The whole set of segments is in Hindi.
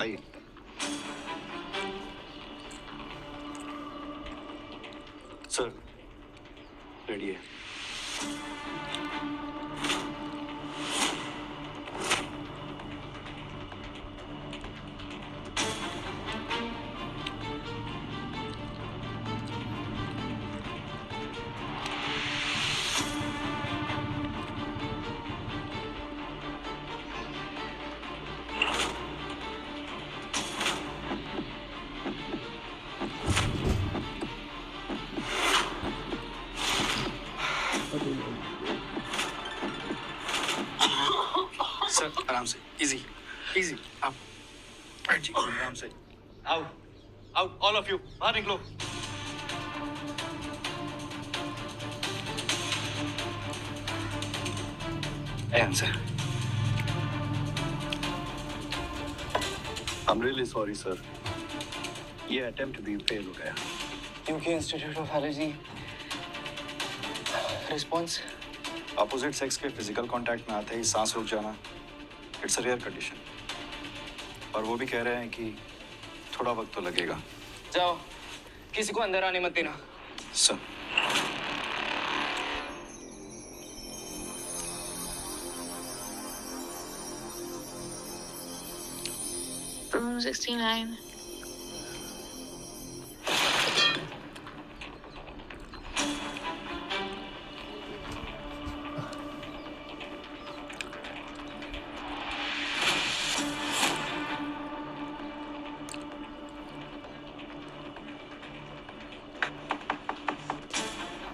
आइए। सर रेडी है। सर आराम से, इजी इजी, आप बैठ जाइए आराम से। Out out all of you, बाहर निकलो। Answer. I'm really sorry sir, ये अटेम्प्ट भी फेल हो गया। क्योंकि institute of allergy response opposite sex के फिजिकल कांटेक्ट में आते ही सांस रुक जाना, इट्स अ रेयर कंडीशन। और वो भी कह रहे हैं कि थोड़ा वक्त तो लगेगा। जाओ, किसी को अंदर आने मत देना। Sir Room 69.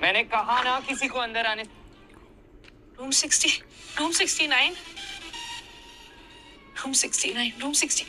मैंने कहा ना किसी को अंदर आने। Room 60. Room 69. Room 69. Room 60.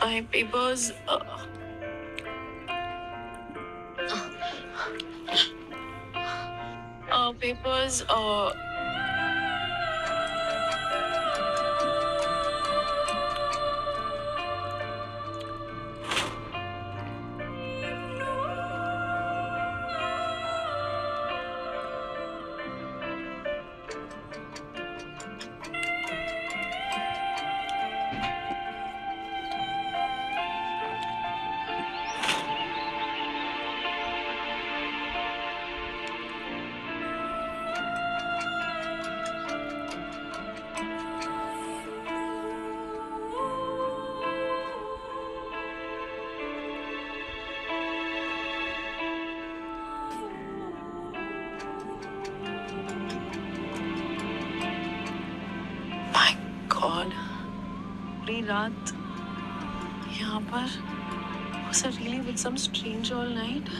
My papers. Papers. God, पूरी रात यहाँ पर was I really with some strange all night?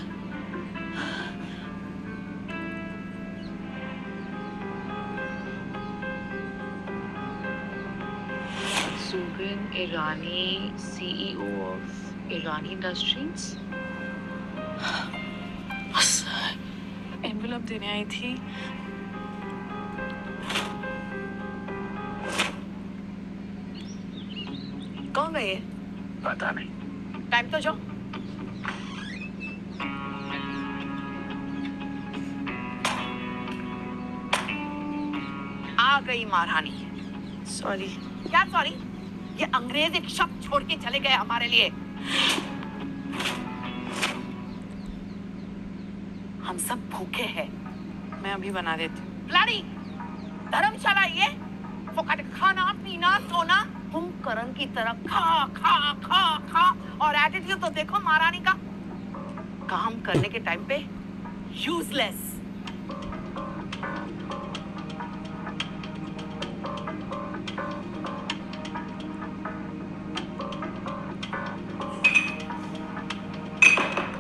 Subin Irani, CEO of Irani Industries. बस एनवेलप देने आई थी। कौन गए? पता नहीं। टाइम तो जो। आ गई महारानी। सॉरी। क्या सॉरी? ये अंग्रेज एक शब्द छोड़ के चले गए हमारे लिए। हम सब भूखे हैं। मैं अभी बना देती हूँ। ब्लडी धर्मशाला ये फोकट खाना पीना सोना, कुंभकर्ण की तरह खा खा खा खा, और एटीट्यूड तो देखो महारानी का। काम करने के टाइम पे यूजलेस।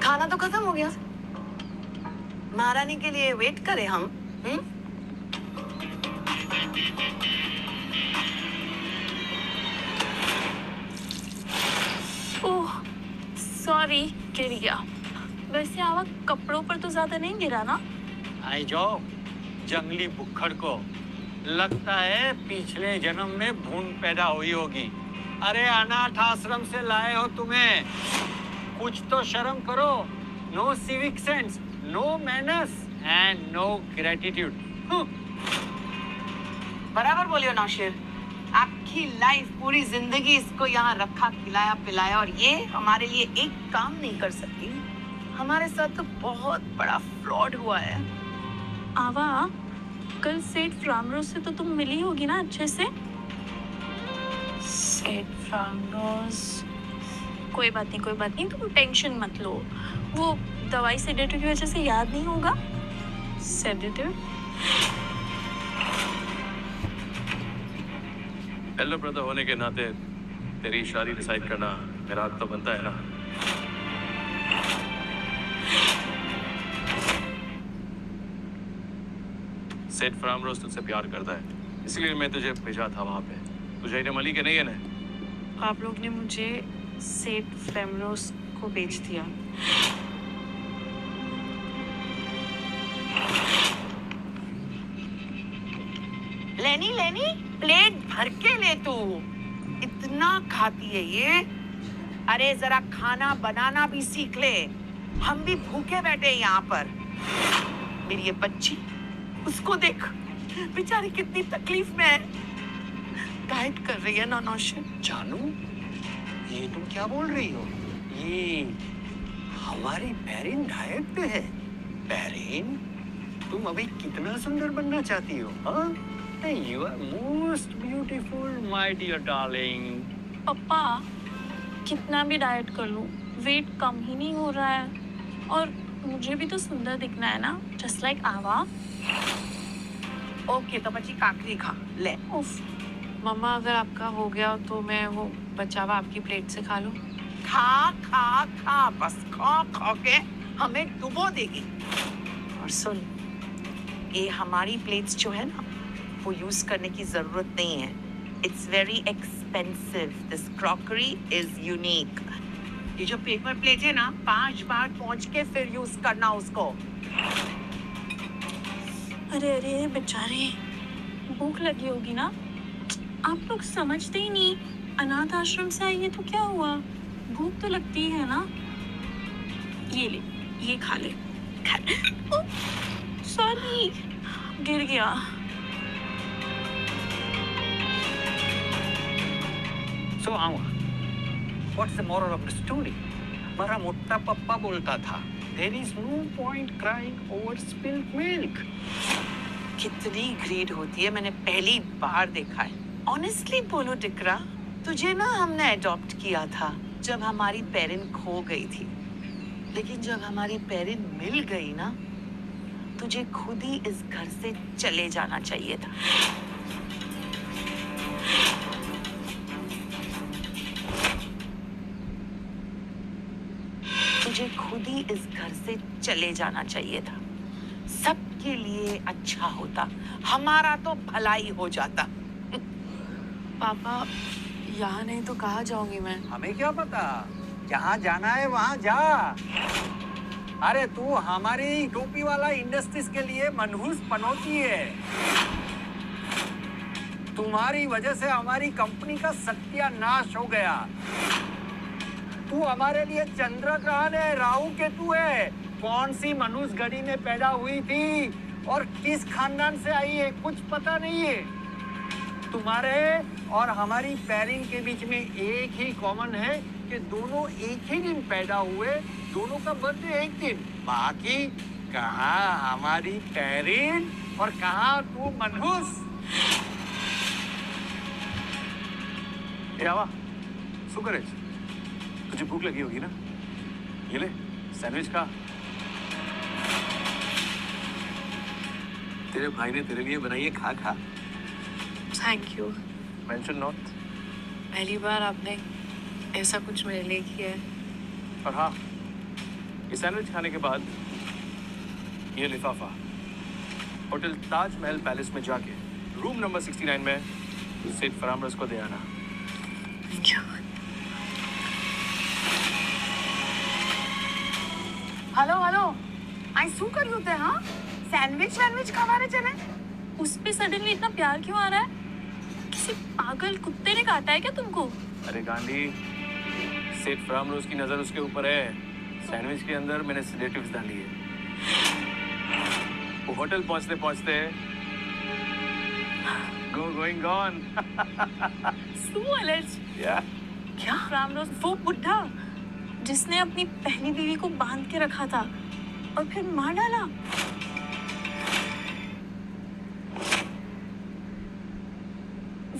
खाना तो खत्म हो गया। महारानी के लिए वेट करें हम। गिर गया। वैसे आवा कपड़ों पर तो ज्यादा नहीं गिरा ना? आई जाओ जंगली बुक्खड़ को, लगता है पिछले जन्म में भून पैदा हुई होगी। अरे अनाथ आश्रम से लाए हो तुम्हें, कुछ तो शर्म करो। No civic sense, no manners and no gratitude. बराबर बोलियो नौशीर, आपकी लाइफ पूरी जिंदगी इसको यहाँ रखा, खिलाया पिलाया, और ये हमारे लिए एक काम नहीं कर सकती। हमारे साथ तो बहुत बड़ा फ्रॉड हुआ है। आवा, कल सेठ फ्रामरोज से तो तुम मिली होगी ना अच्छे से? सेठ फ्रामरोज, कोई बात नहीं, तुम टेंशन मत लो। वो दवाई सेडेटिव की वजह से याद नहीं होगा। सेडेटिव? एल्डर ब्रदर होने के नाते तेरी शादी डिसाइड करना मेरा हक तो बनता है ना। सेठ फ्रामरोज तुझसे प्यार करता है, इसलिए मैं तुझे भेजा था वहां पे। तुझे इन्हें मली के नहीं है ना? आप लोग ने मुझे सेठ फ्रामरोज को बेच दिया। लेनी प्लेट भर के ले, तू इतना खाती है ये। अरे जरा खाना बनाना भी सीख ले, हम भी भूखे बैठे हैं यहाँ पर। मेरी ये बच्ची, उसको देख, बेचारी कितनी तकलीफ में है। गाइड कर रही है नौशीर। जानू, ये तुम क्या बोल रही हो? ये हमारी पेरिन डाइट पे है। पेरिन, तुम अभी कितना सुंदर बनना चाहती हो? हाँ, you are most beautiful, my dear darling. पापा, कितना भी डाइट कर लूं, वेट कम ही नहीं हो रहा है। और मुझे भी तो सुंदर दिखना है ना, जस्ट लाइक आवा। ओके, तो बच्ची काकरी खा ले। उफ, मम्मा अगर आपका हो गया तो मैं वो बचा हुआ आपकी प्लेट से खा लूं? खा, बस खा के हमें डुबो देगी। और सुन, ये हमारी प्लेट्स जो है ना, वो यूज करने की जरूरत नहीं है। It's very expensive. This crockery is unique. ये जो पेपर प्लेट है ना, 5 बार पहुंच के फिर यूज करना उसको। अरे बेचारे, भूख लगी होगी ना। आप लोग समझते ही नहीं, अनाथ आश्रम से आई है तो क्या हुआ, भूख तो लगती है ना। ये ले, ये खा ले। सॉरी, गिर गया। So Awa, what's the moral of the story? हमारा मोटा पप्पा बोलता था, there is no point crying over spilled milk. कितनी ग्रीड होती है, मैंने पहली बार देखा है। ऑनेस्टली बोलो डिकरा, तुझे ना हमने अडॉप्ट किया था जब हमारी पेरेंट खो गई थी, लेकिन जब हमारी पेरेंट मिल गई ना, तुझे खुद ही इस घर से चले जाना चाहिए था। तुझे खुद ही इस घर से चले जाना चाहिए था। सबके लिए अच्छा होता, हमारा तो भलाई हो जाता। पापा, यहाँ नहीं तो कहाँ जाऊंगी मैं? हमें क्या पता, जहाँ जाना है वहाँ जा। अरे तू हमारी टोपी वाला इंडस्ट्रीज के लिए मनहूस पनौती है। तुम्हारी वजह से हमारी कंपनी का सत्यानाश हो गया। तू हमारे लिए चंद्रग्रहण है, राहु केतु है। कौन सी मनुष्य गढ़ी में पैदा हुई थी और किस खानदान से आई है, कुछ पता नहीं है। तुम्हारे और हमारी पेरिंग के बीच में एक ही कॉमन है कि दोनों एक ही दिन पैदा हुए, दोनों का बर्थडे एक दिन। बाकी कहाँ हमारी पेरिंग और कहाँ तू मनहूस। आवा, शुक्र है, तुझे भूख लगी होगी ना, ये ले सैंडविच खा। तेरे भाई ने तेरे लिए बनाई है, खा खा। Thank you. Mention not. पहली बार आपने ऐसा कुछ मेरे लिए किया है। और हाँ, ये सैंडविच खाने के बाद ये लिफाफा होटल ताज महल पैलेस में जाके रूम नंबर 69 में सेठ फ्रामरोज को दे आना। Thank you. हेलो हेलो आई શું કર્યું તે હા सैंडविच खावारे चले उस पे सडनली इतना प्यार क्यों आ रहा है? किसी पागल कुत्ते ने काटा है क्या तुमको? अरे गांधी, सेठ फरामरोज की नजर उसके ऊपर है। सैंडविच के अंदर मैंने सेडेटिव्स डाली है। वो होटल पहुंचते पहुंचते गोइंग गॉन। सुअलर्ज या क्या? रामरोज वो बुढ़ा जिसने अपनी पहली बीवी को बांध के रखा था और फिर मार डाला।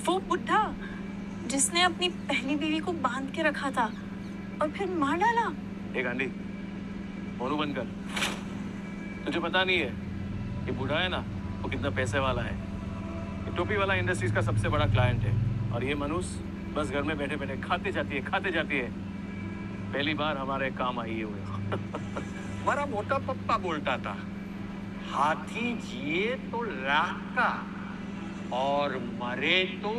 वो बुढ़ा जिसने अपनी पहली बीवी को बांध के रखा था और फिर मार डाला। ए गांधी, मोनू बंद कर। तुझे पता नहीं है ये बूढ़ा है ना, वो कितना पैसे वाला है। ये टोपी वाला इंडस्ट्रीज का सबसे बड़ा क्लाइंट है और ये मनुष्य बस घर में बैठे बैठे खाते जाती है। पहली बार हमारे काम आई हुए। हमारा मोटा पप्पा बोलता था, हाथी जिए तो लाख का और मरे तो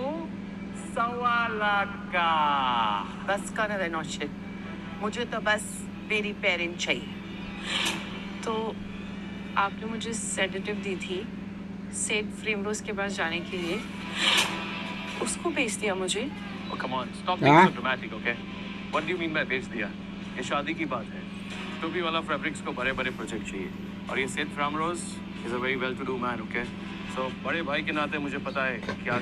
1.25 लाख का। बस कर रहे नौशे मुझे तो बस मेरी पेरेंट चाहिए। तो आपने मुझे सेडेटिव दी थी सेठ फ्रेमरोज के पास जाने के लिए, उसको भेज दिया मुझे। Oh, come on, stop being so dramatic, okay? What do you mean by बेच दिया? ये शादी की बात है। टोपी वाला फैब्रिक्स को बड़े प्रोजेक्ट चाहिए और ये Seth Framroz is a very well to do man, okay? So बड़े भाई के नाते मुझे पता है क्या